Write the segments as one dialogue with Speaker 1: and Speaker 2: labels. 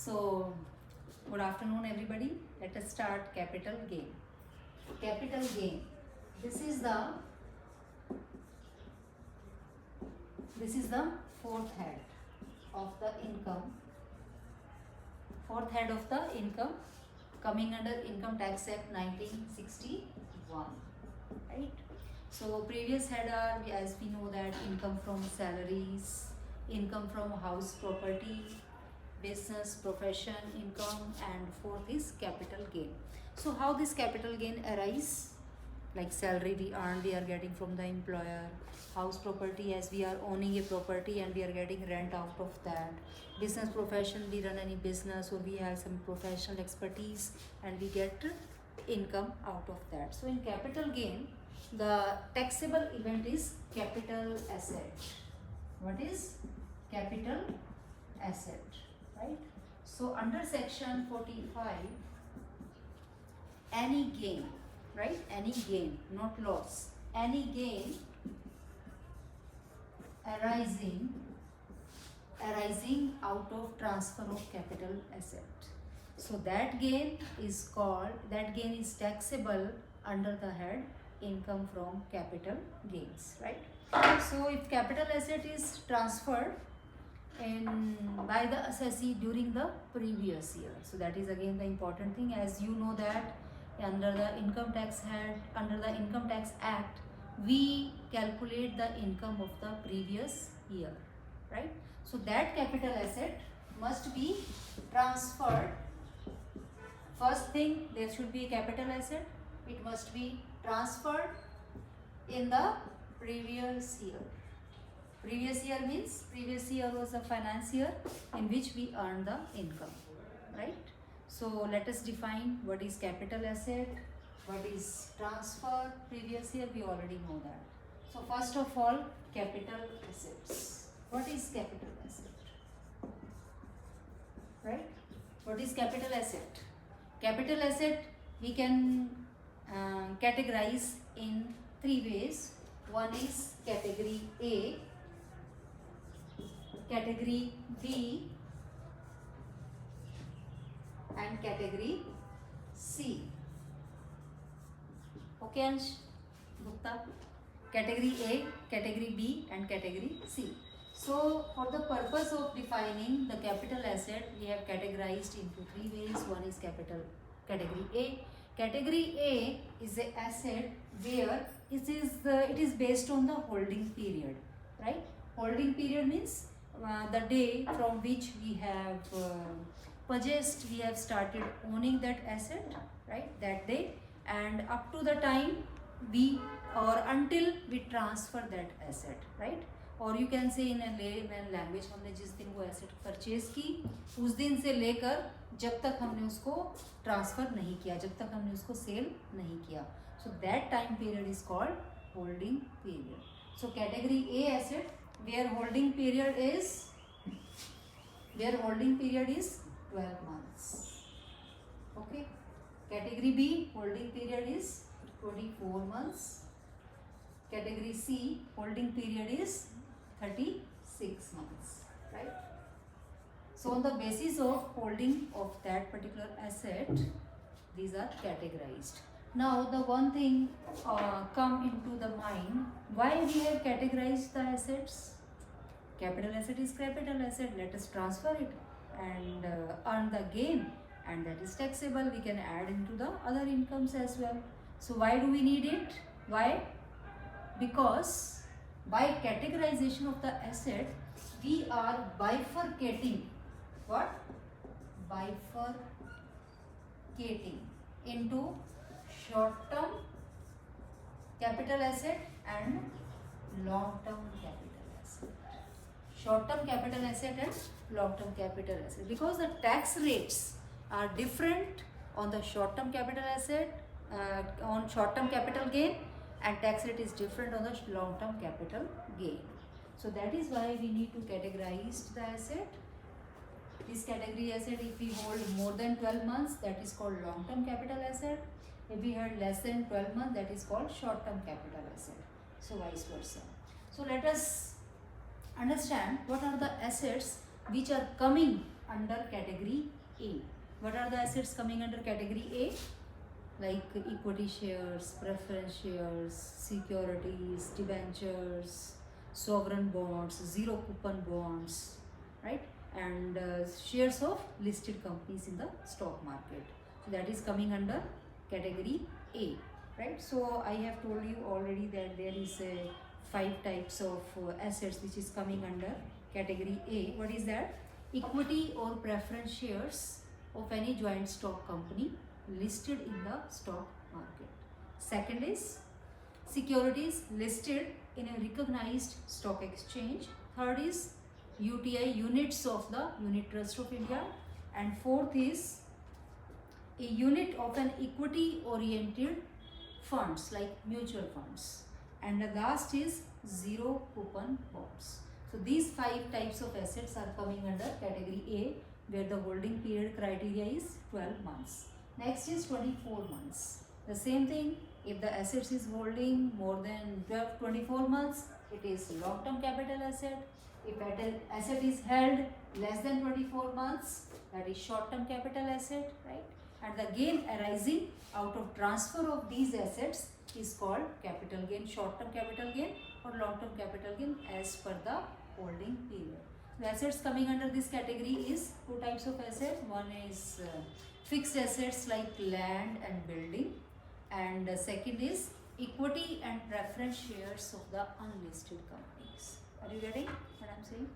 Speaker 1: So, good afternoon, everybody. Let us start capital gain. Capital gain. This is the fourth head of the income. Fourth head of the income coming under Income Tax Act 1961. Right. So previous head are, as we know, that income from salaries, income from house property, business profession income, and fourth is capital gain. So how this capital gain arise? Like salary we are getting from the employer. House property, as we are owning a property and we are getting rent out of that. Business profession, we run any business or we have some professional expertise and we get income out of that. So in capital gain, the taxable event is capital asset. What is capital asset? Right? So under section 45, any gain, right? Any gain, not loss. Any gain arising out of transfer of capital asset. So that gain is taxable under the head income from capital gains, right? So if capital asset is transferred by the assessee during the previous year, so that is again the important thing. As you know that under the Income Tax Act, we calculate the income of the previous year, right? So that capital asset must be transferred. First thing, there should be a capital asset. It must be transferred in the previous year. Previous year means previous year was the finance year in which we earned the income, right? So let us define what is capital asset, what is transfer. Previous year we already know that. So first of all, capital assets. What is capital asset? Right? What is capital asset? Capital asset we can categorize in three ways. One is category A, category B, and category C. Okay, Ansh Gupta? Category A, category B, and category C. So for the purpose of defining the capital asset, we have categorized into three ways. One is category A. Category A is an asset where it is based on the holding period, right? Holding period means the day from which we have purchased, we have started owning that asset, right? That day, and up to the time until we transfer that asset, right? और you can say in layman language, हमने जिस दिन वो asset purchase की उस दिन से लेकर जब तक हमने उसको ट्रांसफ़र नहीं किया, जब तक हमने उसको सेल नहीं किया, so that time period is called holding period. So category A asset where holding period is 12 months. Okay. Category B holding period is 24 months. Category C holding period is 36 months, right? So on the basis of holding of that particular asset, these are categorized. Now the one thing come into the mind, why we have categorized the assets? Capital asset is capital asset, let us transfer it and earn the gain, and that is taxable. We can add into the other incomes as well. So why do we need it? Why? Because by categorization of the asset, we are bifurcating. What? Bifurcating into short-term capital asset and long-term capital asset. Short-term capital asset and long-term capital asset. Because the tax rates are different on the short-term capital asset, on short-term capital gain, and tax rate is different on the long-term capital gain. So that is why we need to categorize the asset. This category asset, if we hold more than 12 months, that is called long-term capital asset. If we had less than 12 months, that is called short-term capital asset. So vice versa. So let us understand what are the assets which are coming under category A. What are the assets coming under category A? Like equity shares, preference shares, securities, debentures, sovereign bonds, zero coupon bonds, right? And shares of listed companies in the stock market. So that is coming under category A, right? So I have told you already that there is a 5 types of assets which is coming under category A. What is that? Equity or preference shares of any joint stock company listed in the stock market. Second is securities listed in a recognized stock exchange. Third is UTI, units of the Unit Trust of India. And fourth is a unit of an equity oriented funds like mutual funds. And the last is zero coupon bonds. So these 5 types of assets are coming under category A, where the holding period criteria is 12 months. Next is 24 months. The same thing, if the assets is holding more than 24 months, it is long-term capital asset. If an asset is held less than 24 months, that is short-term capital asset, right? And the gain arising out of transfer of these assets is called capital gain, short-term capital gain or long-term capital gain as per the holding period. The assets coming under this category is 2 types of asset. One is fixed assets like land and building, and second is equity and preference shares of the unlisted companies. Are you getting what I am saying?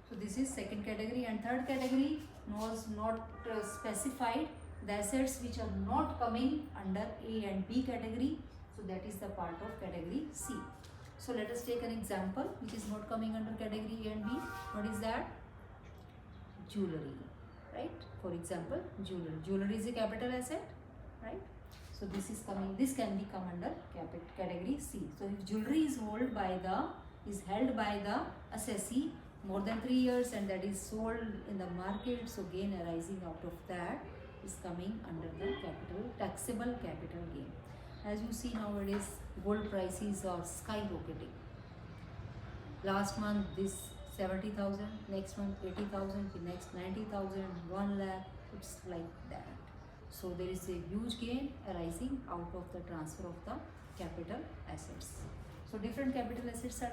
Speaker 1: So this is second category, and third category was not specified, the assets which are not coming under A and B category. So that is the part of category C. So let us take an example which is not coming under category A and B. What is that? Jewelry, right? For example, jewelry. Jewelry is a capital asset, right? So this is coming. This can be come under category C. So if jewelry is held by the assessee more than 3 years and that is sold in the market, so gain arising out of that is coming under the taxable capital gain. As you see nowadays, gold prices are skyrocketing. Last month this 70,000, next month 80,000, the next 90,000, 1 lakh, it's like that. So there is a huge gain arising out of the transfer of the capital assets. So different capital assets are